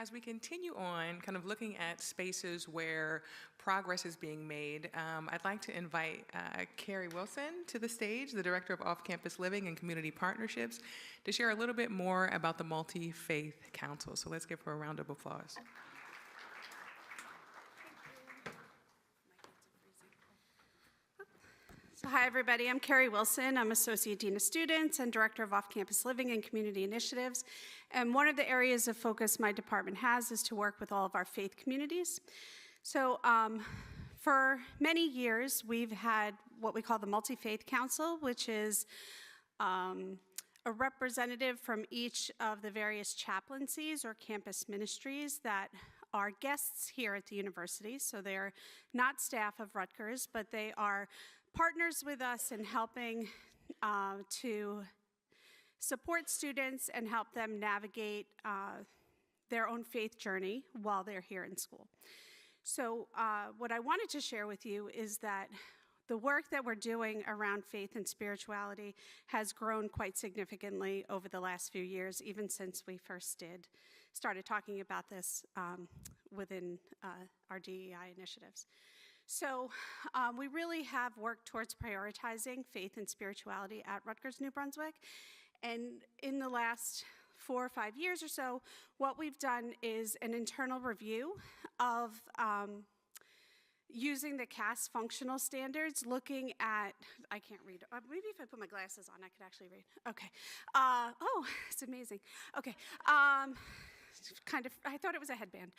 as we continue on, kind of looking at spaces where progress is being made, I'd like to invite Carrie Wilson to the stage, the Director of Off-Campus Living and Community Partnerships, to share a little bit more about the Multifaith Council. So let's give her a round of applause. So hi, everybody. I'm Carrie Wilson. I'm Associate Dean of Students and Director of Off-Campus Living and Community Initiatives. And one of the areas of focus my department has is to work with all of our faith communities. So for many years, we've had what we call the Multifaith Council, which is a representative from each of the various chaplaincies or campus ministries that are guests here at the university. So they're not staff of Rutgers, but they are partners with us in helping to support students and help them navigate their own faith journey while they're here in school. So what I wanted to share with you is that the work that we're doing around faith and spirituality has grown quite significantly over the last few years, even since we first started talking about this within our DEI initiatives. So we really have worked towards prioritizing faith and spirituality at Rutgers, New Brunswick. And in the last 4 or 5 years or so, what we've done is an internal review of using the CAS functional standards, looking at, I can't read, maybe if I put my glasses on, I could actually read. Okay. Oh, it's amazing. Okay. Kind of, I thought it was a headband.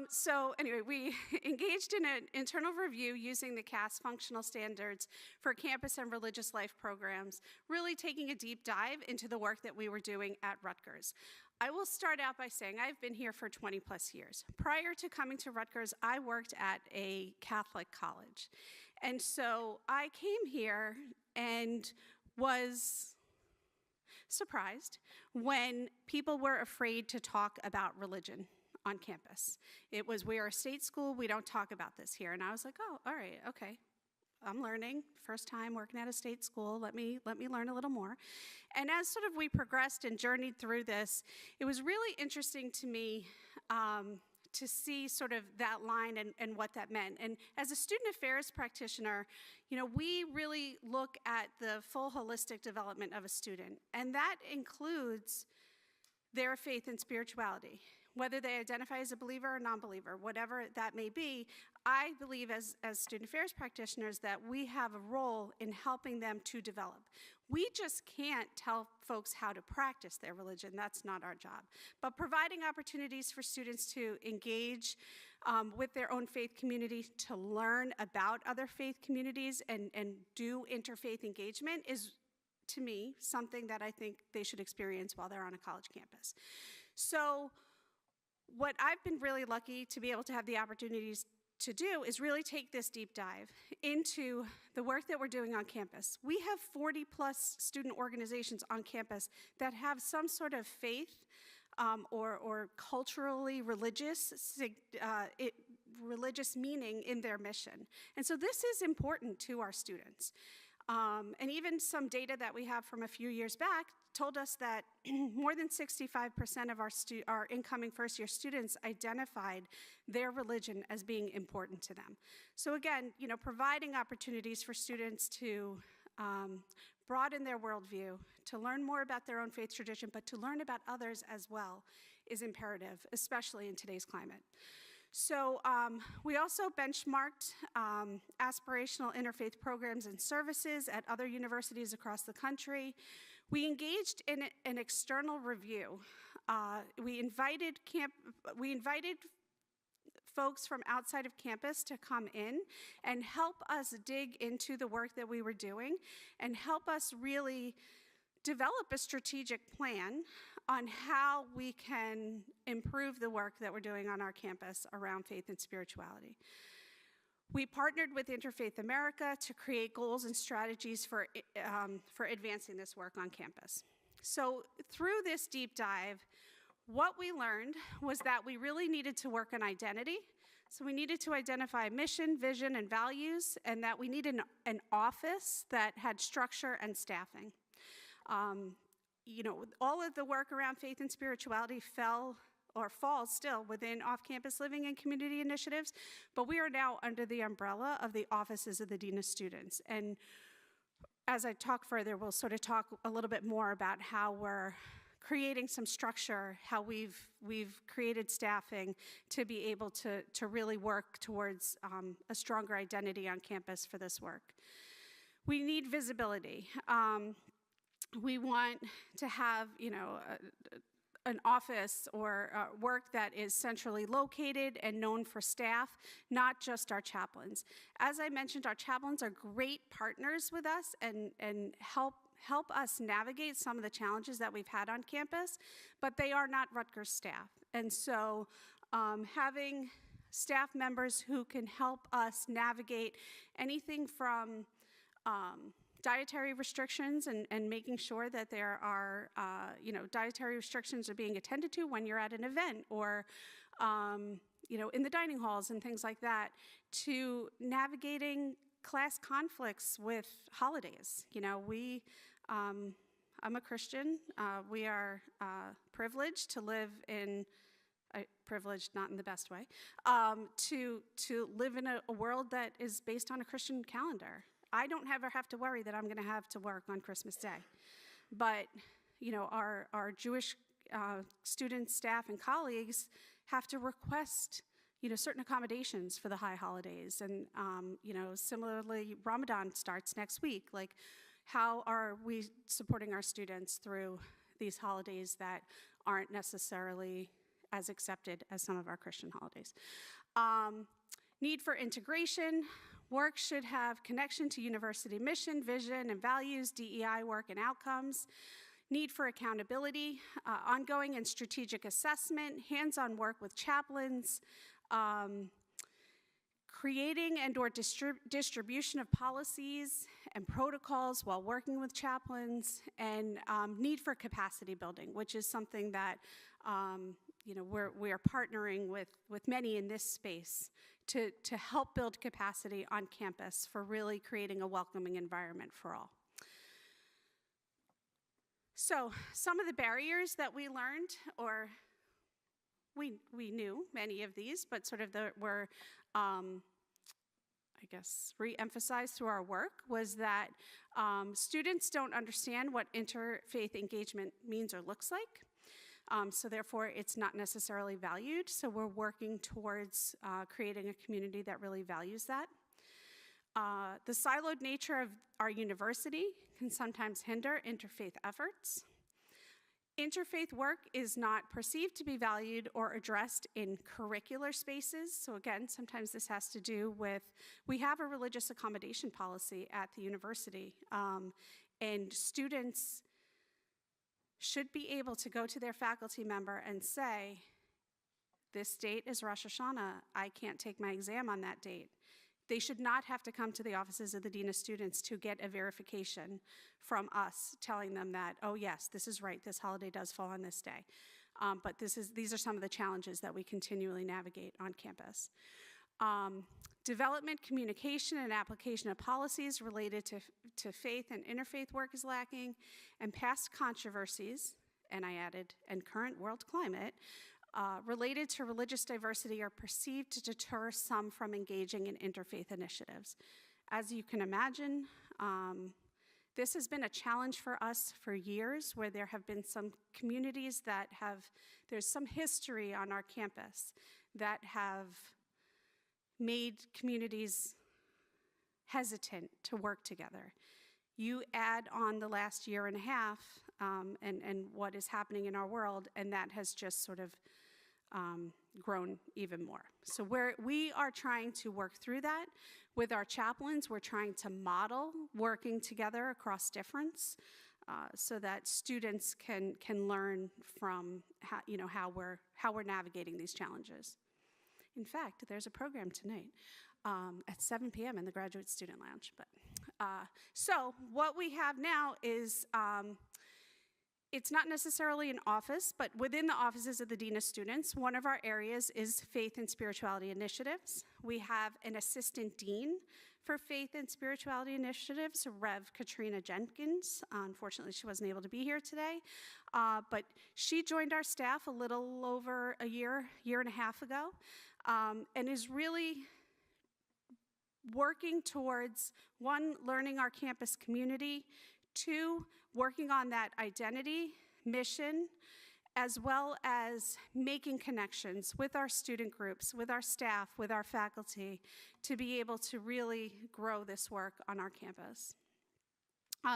So anyway, we engaged in an internal review using the CAS functional standards for campus and religious life programs, really taking a deep dive into the work that we were doing at Rutgers. I will start out by saying I've been here for 20 plus years. Prior to coming to Rutgers, I worked at a Catholic college. And so I came here and was surprised when people were afraid to talk about religion on campus. It was, we are a state school, we don't talk about this here. And I was like, oh, all right, okay. I'm learning, first time working at a state school, let me learn a little more. And as sort of we progressed and journeyed through this, it was really interesting to me to see sort of that line and what that meant. And as a student affairs practitioner, you know, we really look at the full holistic development of a student, and that includes their faith and spirituality. Whether they identify as a believer or non-believer, whatever that may be, I believe as student affairs practitioners that we have a role in helping them to develop. We just can't tell folks how to practice their religion. That's not our job. But providing opportunities for students to engage with their own faith community, to learn about other faith communities and do interfaith engagement is, to me, something that I think they should experience while they're on a college campus. So what I've been really lucky to be able to have the opportunities to do is really take this deep dive into the work that we're doing on campus. We have 40 plus student organizations on campus that have some sort of faith or culturally religious meaning in their mission. And so this is important to our students. And even some data that we have from a few years back told us that more than 65% of our incoming first-year students identified their religion as being important to them. So again, you know, providing opportunities for students to broaden their worldview, to learn more about their own faith tradition, but to learn about others as well is imperative, especially in today's climate. So we also benchmarked aspirational interfaith programs and services at other universities across the country. We engaged in an external review. We invited folks from outside of campus to come in and help us dig into the work that we were doing and help us really develop a strategic plan on how we can improve the work that we're doing on our campus around faith and spirituality. We partnered with Interfaith America to create goals and strategies for advancing this work on campus. So through this deep dive, what we learned was that we really needed to work on identity. So we needed to identify mission, vision, and values, and that we needed an office that had structure and staffing. You know, all of the work around faith and spirituality fell or falls still within off-campus living and community initiatives, but we are now under the umbrella of the offices of the Dean of Students. And as I talk further, we'll sort of talk a little bit more about how we're creating some structure, how we've created staffing to be able to really work towards a stronger identity on campus for this work. We need visibility. We want to have, an office or work that is centrally located and known for staff, not just our chaplains. As I mentioned, our chaplains are great partners with us and help us navigate some of the challenges that we've had on campus, but they are not Rutgers staff. And so having staff members who can help us navigate anything from dietary restrictions and making sure that there are, dietary restrictions are being attended to when you're at an event or, in the dining halls and things like that, to navigating class conflicts with holidays. I'm a Christian. We are privileged to live in, privileged not in the best way, to live in a world that is based on a Christian calendar. I don't ever have to worry that I'm going to have to work on Christmas Day. But, our Jewish students, staff, and colleagues have to request, certain accommodations for the high holidays. And, similarly, Ramadan starts next week. Like, how are we supporting our students through these holidays that aren't necessarily as accepted as some of our Christian holidays? Need for integration. Work should have connection to university mission, vision, and values, DEI work and outcomes. Need for accountability, ongoing and strategic assessment, hands-on work with chaplains, creating and or distribution of policies and protocols while working with chaplains, and need for capacity building, which is something that we are partnering with many in this space to help build capacity on campus for really creating a welcoming environment for all. So some of the barriers that we learned, or we knew many of these, but sort of were, re-emphasized through our work, was that students don't understand what interfaith engagement means or looks like. So therefore, it's not necessarily valued. So we're working towards creating a community that really values that. The siloed nature of our university can sometimes hinder interfaith efforts. Interfaith work is not perceived to be valued or addressed in curricular spaces. So again, sometimes this has to do with, we have a religious accommodation policy at the university, and students should be able to go to their faculty member and say, this date is Rosh Hashanah, I can't take my exam on that date. They should not have to come to the offices of the Dean of Students to get a verification from us telling them that, oh yes, this is right, this holiday does fall on this day. But these are some of the challenges that we continually navigate on campus. Development, communication, and application of policies related to faith and interfaith work is lacking, and past controversies, and I added, and current world climate, related to religious diversity are perceived to deter some from engaging in interfaith initiatives. As you can imagine, this has been a challenge for us for years, where there have been some communities that there's some history on our campus that have made communities hesitant to work together. You add on the last year and a half and what is happening in our world, and that has just sort of grown even more. So we are trying to work through that with our chaplains. We're trying to model working together across difference so that students can learn from how we're navigating these challenges. In fact, there's a program tonight at 7 p.m. in the Graduate Student Lounge. So what we have now is, it's not necessarily an office, but within the offices of the Dean of Students, one of our areas is Faith and Spirituality Initiatives. We have an assistant dean for Faith and Spirituality Initiatives, Rev. Katrina Jenkins. Unfortunately, she wasn't able to be here today, but she joined our staff a little over a year and a half ago, and is really working towards, one, learning our campus community, two, working on that identity, mission, as well as making connections with our student groups, with our staff, with our faculty, to be able to really grow this work on our campus.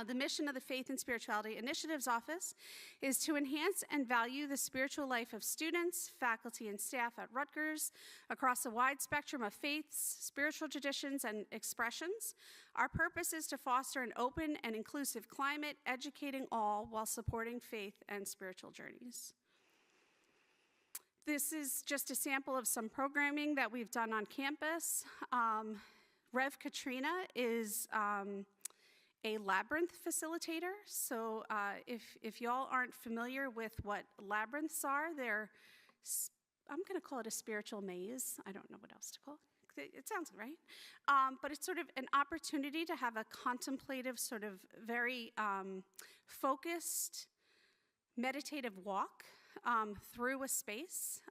The mission of the Faith and Spirituality Initiatives Office is to enhance and value the spiritual life of students, faculty, and staff at Rutgers across a wide spectrum of faiths, spiritual traditions, and expressions. Our purpose is to foster an open and inclusive climate, educating all while supporting faith and spiritual journeys. This is just a sample of some programming that we've done on campus. Rev. Katrina is a labyrinth facilitator. So if y'all aren't familiar with what labyrinths are, I'm going to call it a spiritual maze. I don't know what else to call it. It sounds right. But it's sort of an opportunity to have a contemplative, sort of very focused, meditative walk through a space.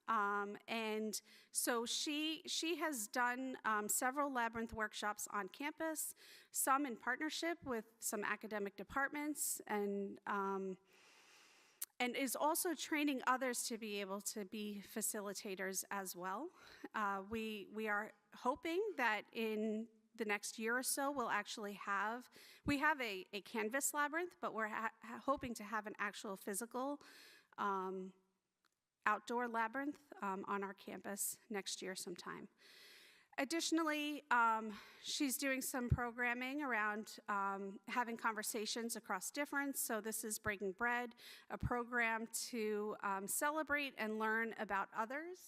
And so she has done several labyrinth workshops on campus, some in partnership with some academic departments, and is also training others to be able to be facilitators as well. We are hoping that in the next year or so we'll actually have a canvas labyrinth, but we're hoping to have an actual physical outdoor labyrinth on our campus next year sometime. Additionally, she's doing some programming around having conversations across difference. So this is Breaking Bread, a program to celebrate and learn about others.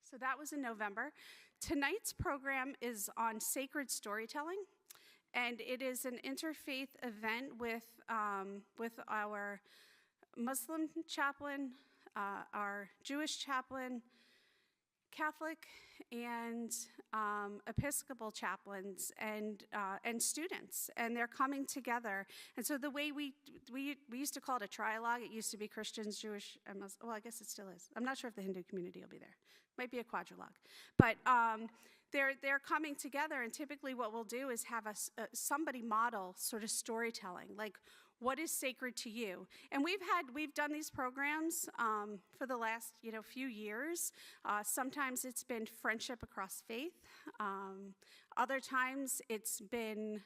So that was in November. Tonight's program is on sacred storytelling, and it is an interfaith event with our Muslim chaplain, our Jewish chaplain, Catholic and Episcopal chaplains and students, and they're coming together. And so the way we used to call it a trialogue. It used to be Christians, Jewish, and Muslim. Well, I guess it still is. I'm not sure if the Hindu community will be there. Might be a quadrilogue, but they're coming together. And typically, what we'll do is have somebody model sort of storytelling, like, what is sacred to you? And we've done these programs for the last few years. Sometimes it's been friendship across faith. Other times it's been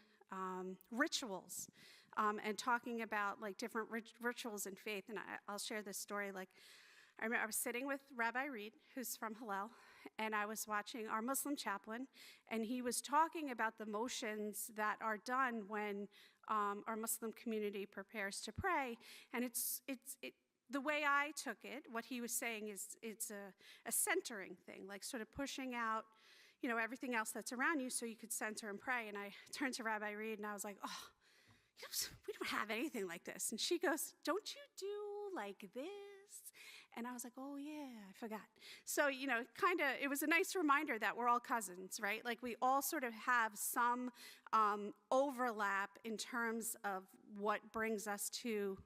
rituals and talking about like different rituals in faith. And I'll share this story. Like, I remember I was sitting with Rabbi Reed, who's from Hillel, and I was watching our Muslim chaplain, and he was talking about the motions that are done when our Muslim community prepares to pray. And the way I took it, what he was saying is it's a centering thing, like sort of pushing out, everything else that's around you so you could center and pray. And I turned to Rabbi Reed and I was like, oh, we don't have anything like this. And she goes, don't you do like this? And I was like, oh yeah, I forgot. So, it was a nice reminder that we're all cousins, right? Like we all sort of have some overlap in terms of what brings us to,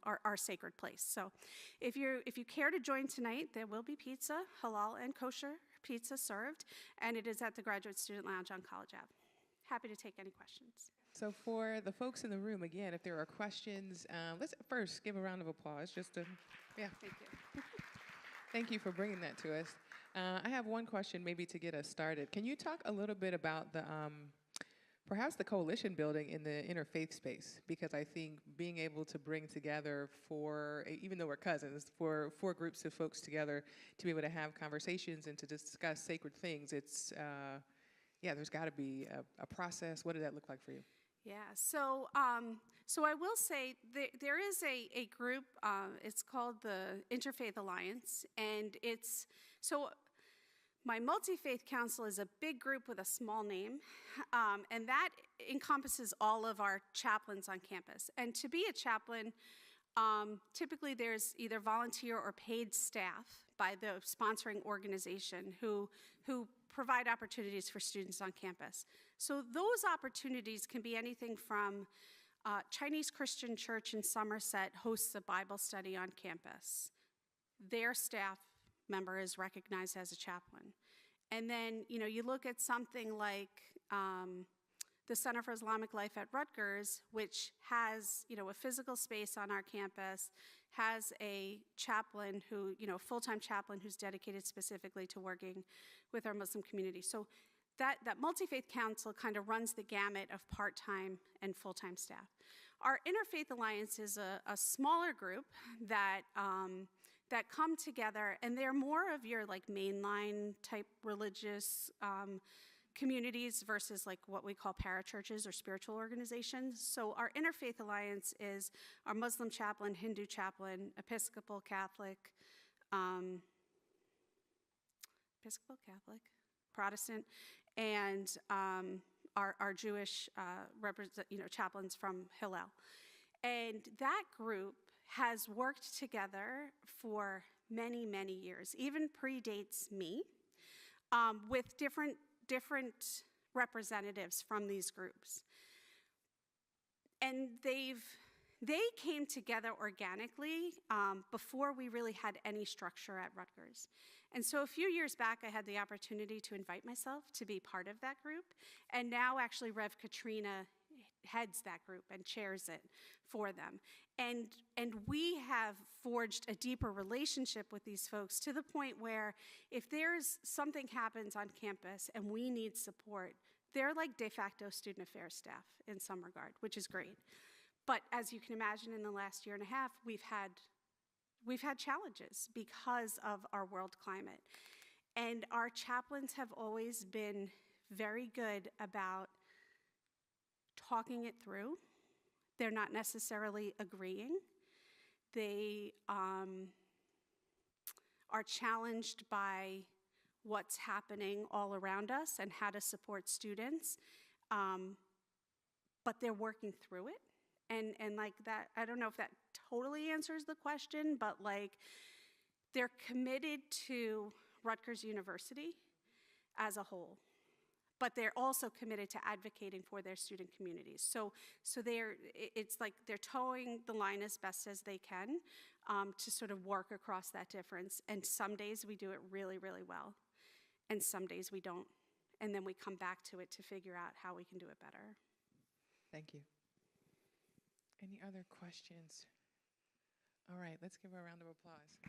our sacred place. So if you care to join tonight, there will be pizza, halal and kosher pizza served, and it is at the Graduate Student Lounge on College Ave. Happy to take any questions. So for the folks in the room, again, if there are questions, let's first give a round of applause. Yeah. Thank you. Thank you for bringing that to us. I have one question maybe to get us started. Can you talk a little bit about the perhaps the coalition building in the interfaith space? Because I think being able to bring together even though we're cousins, for four groups of folks together to be able to have conversations and to discuss sacred things, it's, there's got to be a process. What did that look like for you? Yeah, so I will say there is a group, it's called the Interfaith Alliance, and my Multifaith Council is a big group with a small name, and that encompasses all of our chaplains on campus. And to be a chaplain, typically there's either volunteer or paid staff by the sponsoring organization who provide opportunities for students on campus. So those opportunities can be anything from Chinese Christian Church in Somerset hosts a Bible study on campus. Their staff member is recognized as a chaplain. And then, you look at something like the Center for Islamic Life at Rutgers, which has, a physical space on our campus, has a chaplain who, a full-time chaplain who's dedicated specifically to working with our Muslim community. So that Multifaith Council kind of runs the gamut of part-time and full-time staff. Our Interfaith Alliance is a smaller group that come together, and they're more of your like mainline type religious communities versus like what we call parachurches or spiritual organizations. So our Interfaith Alliance is our Muslim chaplain, Hindu chaplain, Episcopal Catholic, Protestant, and our Jewish chaplains from Hillel. And that group has worked together for many, many years, even predates me, with different representatives from these groups. And they came together organically before we really had any structure at Rutgers. And so a few years back, I had the opportunity to invite myself to be part of that group. And now actually Rev Katrina heads that group and chairs it for them. And we have forged a deeper relationship with these folks to the point where if there's something happens on campus and we need support, they're like de facto student affairs staff in some regard, which is great. But as you can imagine, in the last year and a half, we've had challenges because of our world climate. And our chaplains have always been very good about talking it through. They're not necessarily agreeing. They are challenged by what's happening all around us and how to support students, but they're working through it. And like that, I don't know if that totally answers the question, but like they're committed to Rutgers University as a whole, but they're also committed to advocating for their student communities. So it's like they're towing the line as best as they can to sort of work across that difference. And some days we do it really, really well, and some days we don't. And then we come back to it to figure out how we can do it better. Thank you. Any other questions? All right, let's give her a round of applause.